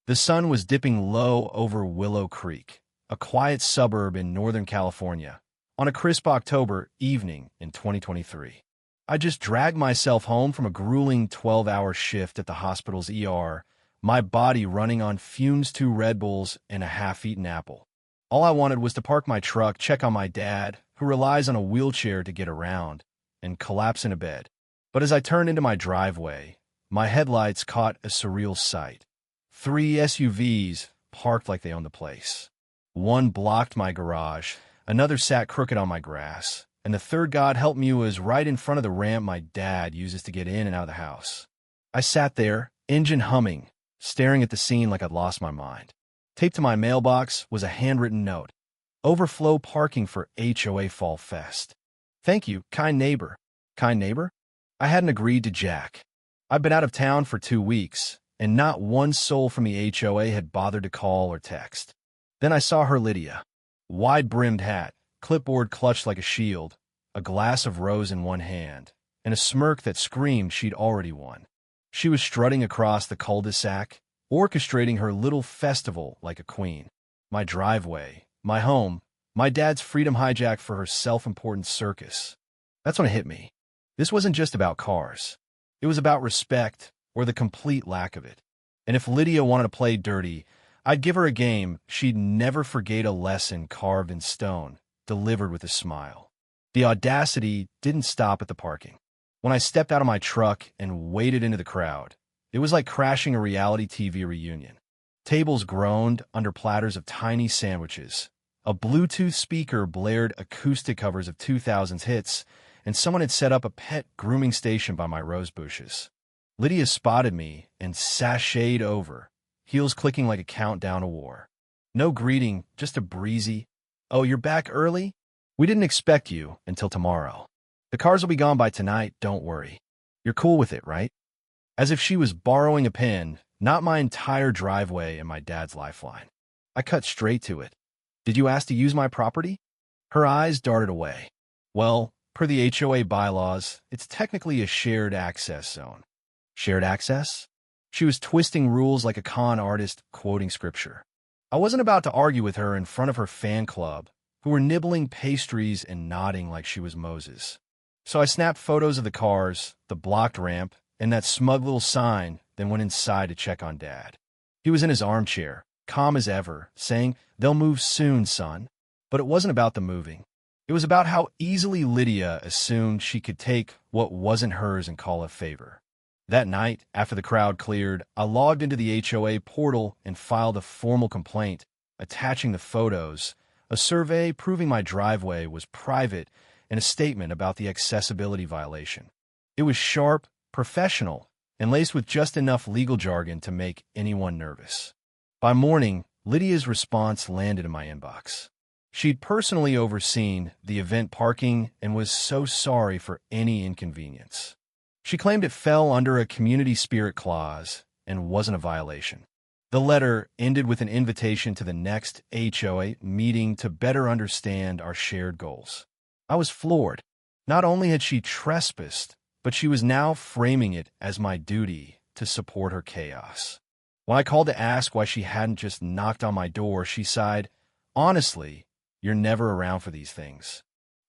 The sun was dipping low over Willow Creek, a quiet suburb in Northern California, on a crisp October evening in 2023. I just dragged myself home from a grueling 12-hour shift at the hospital's ER, my body running on fumes, 2 Red Bulls, and a half-eaten apple. All I wanted was to park my truck, check on my dad, who relies on a wheelchair to get around, and collapse into bed. But as I turned into my driveway, my headlights caught a surreal sight. 3 SUVs parked like they owned the place. One blocked my garage, another sat crooked on my grass, and the third, God help me, was right in front of the ramp my dad uses to get in and out of the house. I sat there, engine humming, staring at the scene like I'd lost my mind. Taped to my mailbox was a handwritten note. Overflow parking for HOA Fall Fest. Thank you, kind neighbor. Kind neighbor? I hadn't agreed to jack. I'd been out of town for 2 weeks, and not one soul from the HOA had bothered to call or text. Then I saw her, Lydia. Wide-brimmed hat, clipboard clutched like a shield, a glass of rose in one hand, and a smirk that screamed she'd already won. She was strutting across the cul-de-sac, orchestrating her little festival like a queen. My driveway, my home, my dad's freedom hijacked for her self-important circus. That's when it hit me. This wasn't just about cars. It was about respect, or the complete lack of it. And if Lydia wanted to play dirty, I'd give her a game she'd never forget, a lesson carved in stone, delivered with a smile. The audacity didn't stop at the parking. When I stepped out of my truck and waded into the crowd, it was like crashing a reality TV reunion. Tables groaned under platters of tiny sandwiches. A Bluetooth speaker blared acoustic covers of 2000s hits, and someone had set up a pet grooming station by my rose bushes. Lydia spotted me and sashayed over, heels clicking like a countdown to war. No greeting, just a breezy, "Oh, you're back early? We didn't expect you until tomorrow. The cars will be gone by tonight, don't worry. You're cool with it, right?" As if she was borrowing a pen, not my entire driveway and my dad's lifeline. I cut straight to it. "Did you ask to use my property?" Her eyes darted away. "Well, per the HOA bylaws, it's technically a shared access zone." Shared access? She was twisting rules like a con artist quoting scripture. I wasn't about to argue with her in front of her fan club, who were nibbling pastries and nodding like she was Moses. So I snapped photos of the cars, the blocked ramp, and that smug little sign, then went inside to check on Dad. He was in his armchair, calm as ever, saying, "They'll move soon, son." But it wasn't about the moving. It was about how easily Lydia assumed she could take what wasn't hers and call it favor. That night, after the crowd cleared, I logged into the HOA portal and filed a formal complaint, attaching the photos, a survey proving my driveway was private, and a statement about the accessibility violation. It was sharp, professional, and laced with just enough legal jargon to make anyone nervous. By morning, Lydia's response landed in my inbox. She'd personally overseen the event parking and was so sorry for any inconvenience. She claimed it fell under a community spirit clause and wasn't a violation. The letter ended with an invitation to the next HOA meeting to better understand our shared goals. I was floored. Not only had she trespassed, but she was now framing it as my duty to support her chaos. When I called to ask why she hadn't just knocked on my door, she sighed, "Honestly, you're never around for these things.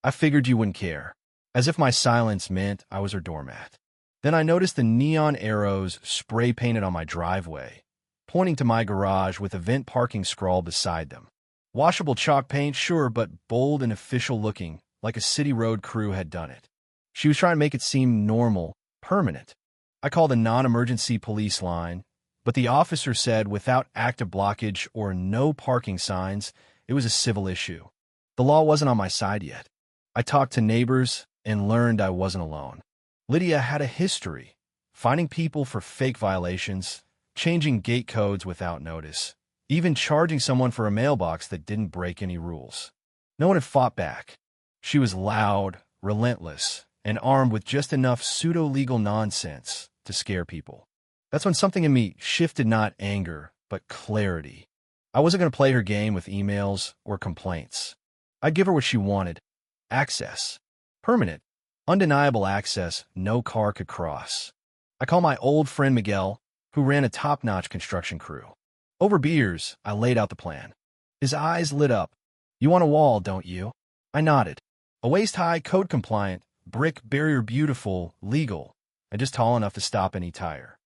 I figured you wouldn't care," as if my silence meant I was her doormat. Then I noticed the neon arrows spray painted on my driveway, pointing to my garage with event parking scrawled beside them. Washable chalk paint, sure, but bold and official looking, like a city road crew had done it. She was trying to make it seem normal, permanent. I called a non-emergency police line, but the officer said without active blockage or no parking signs, it was a civil issue. The law wasn't on my side yet. I talked to neighbors and learned I wasn't alone. Lydia had a history, finding people for fake violations, changing gate codes without notice, even charging someone for a mailbox that didn't break any rules. No one had fought back. She was loud, relentless, and armed with just enough pseudo-legal nonsense to scare people. That's when something in me shifted, not anger, but clarity. I wasn't going to play her game with emails or complaints. I'd give her what she wanted: access. Permanent, undeniable access no car could cross. I called my old friend Miguel, who ran a top-notch construction crew. Over beers, I laid out the plan. His eyes lit up. "You want a wall, don't you?" I nodded. "A waist-high, code-compliant, brick barrier, beautiful, legal, and just tall enough to stop any tire."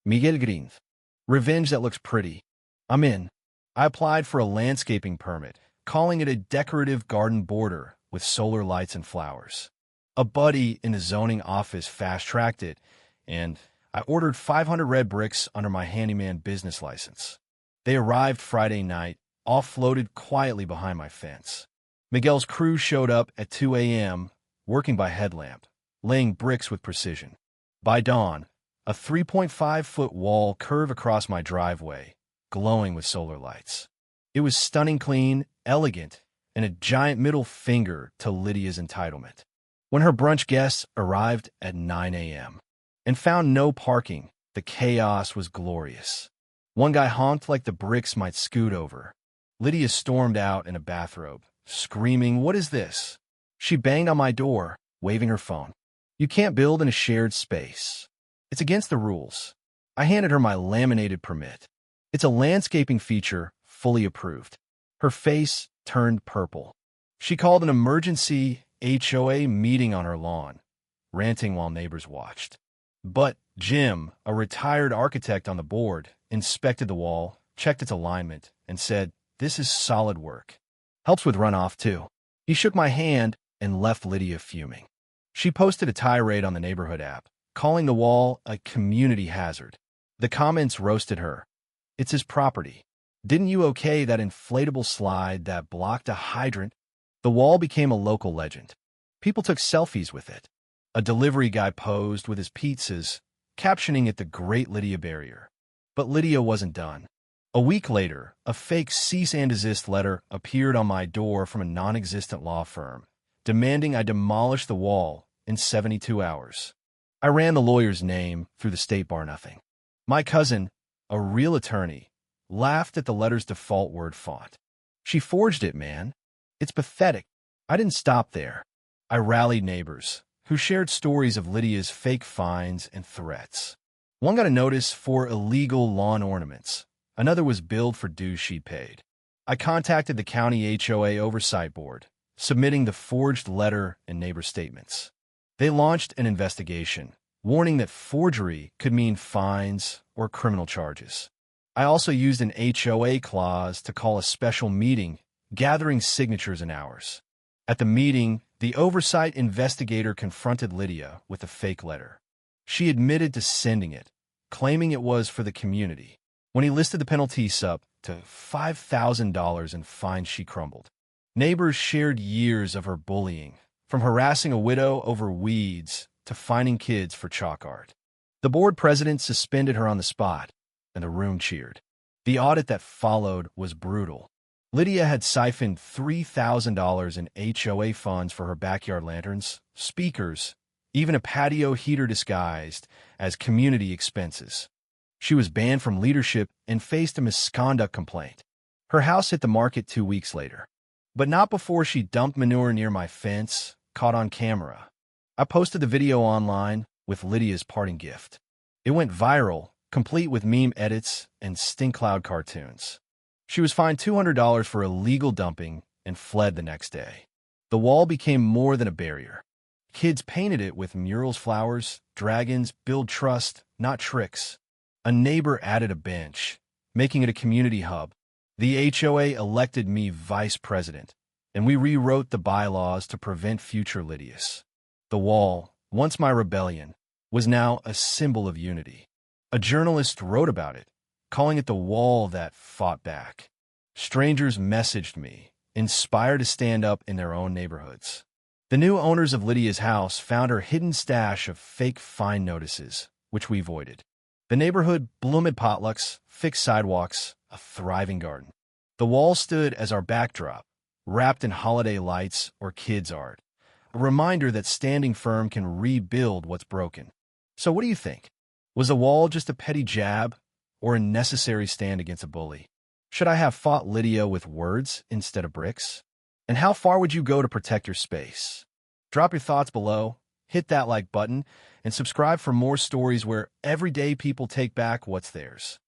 Miguel grinned. "Revenge that looks pretty. I'm in." I applied for a landscaping permit, calling it a decorative garden border with solar lights and flowers. A buddy in the zoning office fast-tracked it, and I ordered 500 red bricks under my handyman business license. They arrived Friday night, offloaded quietly behind my fence. Miguel's crew showed up at 2 a.m., working by headlamp, laying bricks with precision. By dawn, a 3.5-foot wall curved across my driveway, glowing with solar lights. It was stunning, clean, elegant, and a giant middle finger to Lydia's entitlement. When her brunch guests arrived at 9 a.m. and found no parking, the chaos was glorious. One guy honked like the bricks might scoot over. Lydia stormed out in a bathrobe, screaming, "What is this?" She banged on my door, waving her phone. "You can't build in a shared space. It's against the rules." I handed her my laminated permit. "It's a landscaping feature, fully approved." Her face turned purple. She called an emergency HOA meeting on her lawn, ranting while neighbors watched. But Jim, a retired architect on the board, inspected the wall, checked its alignment, and said, "This is solid work. Helps with runoff, too." He shook my hand and left Lydia fuming. She posted a tirade on the neighborhood app, calling the wall a community hazard. The comments roasted her. "It's his property. Didn't you okay that inflatable slide that blocked a hydrant?" The wall became a local legend. People took selfies with it. A delivery guy posed with his pizzas, captioning it the Great Lydia Barrier. But Lydia wasn't done. A week later, a fake cease and desist letter appeared on my door from a non-existent law firm, demanding I demolish the wall in 72 hours. I ran the lawyer's name through the state bar nothing. My cousin, a real attorney, laughed at the letter's default word font. "She forged it, man. It's pathetic." I didn't stop there. I rallied neighbors, who shared stories of Lydia's fake fines and threats. One got a notice for illegal lawn ornaments. Another was billed for dues she paid. I contacted the county HOA oversight board, submitting the forged letter and neighbor statements. They launched an investigation, warning that forgery could mean fines or criminal charges. I also used an HOA clause to call a special meeting, gathering signatures in hours. At the meeting, the oversight investigator confronted Lydia with a fake letter. She admitted to sending it, claiming it was for the community. When he listed the penalties up to $5,000 in fines, she crumbled. Neighbors shared years of her bullying, from harassing a widow over weeds to fining kids for chalk art. The board president suspended her on the spot, and the room cheered. The audit that followed was brutal. Lydia had siphoned $3,000 in HOA funds for her backyard lanterns, speakers, even a patio heater disguised as community expenses. She was banned from leadership and faced a misconduct complaint. Her house hit the market 2 weeks later. But not before she dumped manure near my fence, caught on camera. I posted the video online with Lydia's parting gift. It went viral, complete with meme edits and stink cloud cartoons. She was fined $200 for illegal dumping and fled the next day. The wall became more than a barrier. Kids painted it with murals, flowers, dragons, build trust, not tricks. A neighbor added a bench, making it a community hub. The HOA elected me vice president, and we rewrote the bylaws to prevent future Lydias. The wall, once my rebellion, was now a symbol of unity. A journalist wrote about it, calling it the wall that fought back. Strangers messaged me, inspired to stand up in their own neighborhoods. The new owners of Lydia's house found her hidden stash of fake fine notices, which we voided. The neighborhood bloomed potlucks, fixed sidewalks, a thriving garden. The wall stood as our backdrop, wrapped in holiday lights or kids' art, a reminder that standing firm can rebuild what's broken. So what do you think? Was the wall just a petty jab or a necessary stand against a bully? Should I have fought Lydia with words instead of bricks? And how far would you go to protect your space? Drop your thoughts below, hit that like button, and subscribe for more stories where everyday people take back what's theirs.